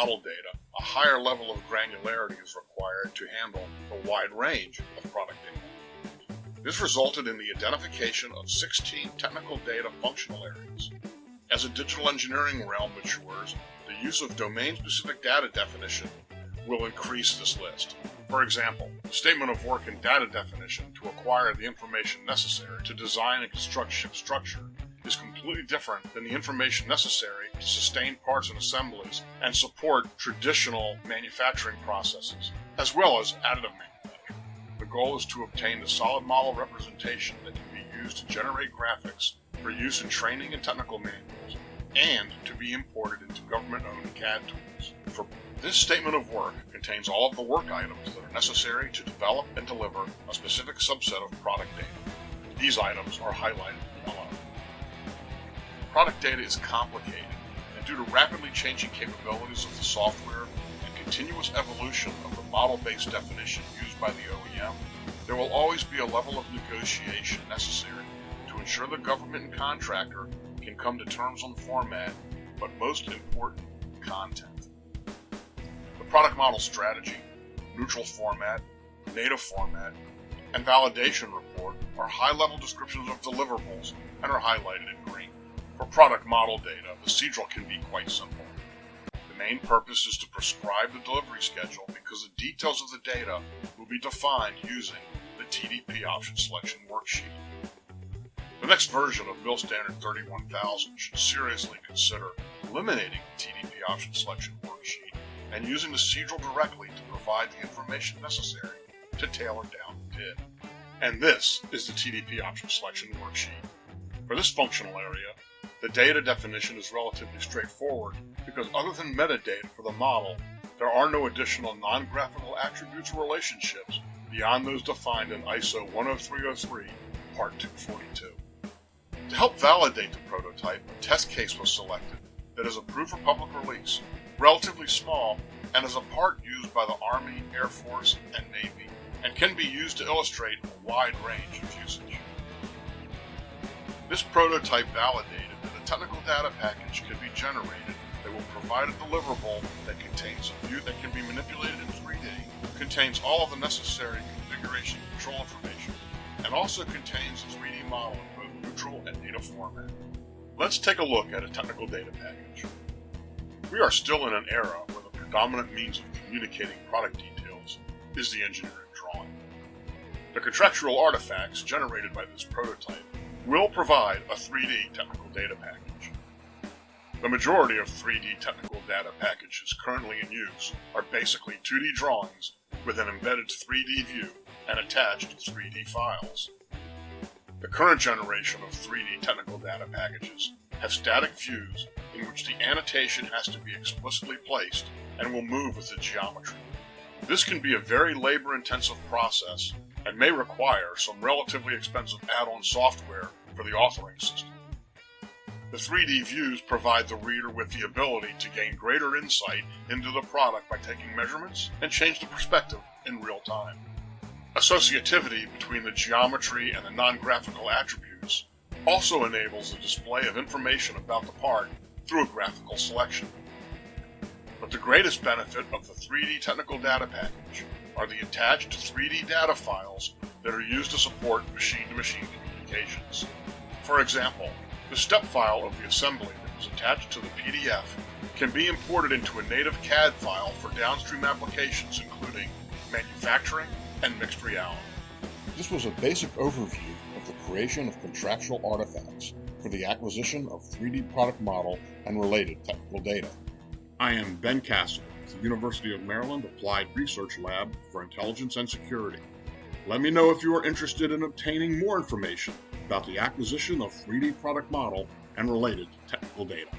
model data, a higher level of granularity is required to handle a wide range of product data. This resulted in the identification of 16 technical data functional areas. As the digital engineering realm matures, the use of domain-specific data definition will increase this list. For example, the statement of work in data definition to acquire the information necessary to design and construct ship structure is completely different than the information necessary to sustain parts and assemblies and support traditional manufacturing processes, as well as additive manufacturing. The goal is to obtain the solid model representation that can be used to generate graphics for use in training and technical manuals, and to be imported into government-owned CAD tools. This statement of work contains all of the work items that are necessary to develop and deliver a specific subset of product data. These items are highlighted below. Product data is complicated, and due to rapidly changing capabilities of the software and continuous evolution of the model-based definition used by the OEM, there will always be a level of negotiation necessary to ensure the government and contractor can come to terms on format, but most important, content. The product model strategy, neutral format, native format, and validation report are high-level descriptions of deliverables and are highlighted in green. For product model data, the procedural can be quite simple. The main purpose is to prescribe the delivery schedule because the details of the data will be defined using the TDP option selection worksheet. The next version of Mill Standard 31000 should seriously consider eliminating the TDP option selection worksheet and using the procedural directly to provide the information necessary to tailor down the PID. And this is the TDP option selection worksheet. For this functional area, the data definition is relatively straightforward because other than metadata for the model, there are no additional non-graphical attributes or relationships beyond those defined in ISO 10303, Part 242. To help validate the prototype, a test case was selected that is approved for public release, relatively small, and is a part used by the Army, Air Force, and Navy, and can be used to illustrate a wide range of usage. This prototype validated that a technical data package can be generated that will provide a deliverable that contains a view that can be manipulated in 3D, contains all of the necessary configuration control information, and also contains a 3D model in both neutral and native format. Let's take a look at a technical data package. We are still in an era where the predominant means of communicating product details is the engineering drawing. The contractual artifacts generated by this prototype will provide a 3D technical data package. The majority of 3D technical data packages currently in use are basically 2D drawings with an embedded 3D view and attached 3D files. The current generation of 3D technical data packages have static views in which the annotation has to be explicitly placed and will move with the geometry. This can be a very labor-intensive process and may require some relatively expensive add-on software for the authoring system. The 3D views provide the reader with the ability to gain greater insight into the product by taking measurements and change the perspective in real time. Associativity between the geometry and the non-graphical attributes also enables the display of information about the part through a graphical selection. But the greatest benefit of the 3D technical data package are the attached 3D data files that are used to support machine-to-machine communications. For example, the step file of the assembly that was attached to the PDF can be imported into a native CAD file for downstream applications including manufacturing and mixed reality. This was a basic overview of the creation of contractual artifacts for the acquisition of 3D product model and related technical data. I am Ben Castle with the University of Maryland Applied Research Lab for Intelligence and Security. Let me know if you are interested in obtaining more information about the acquisition of 3D product model and related technical data.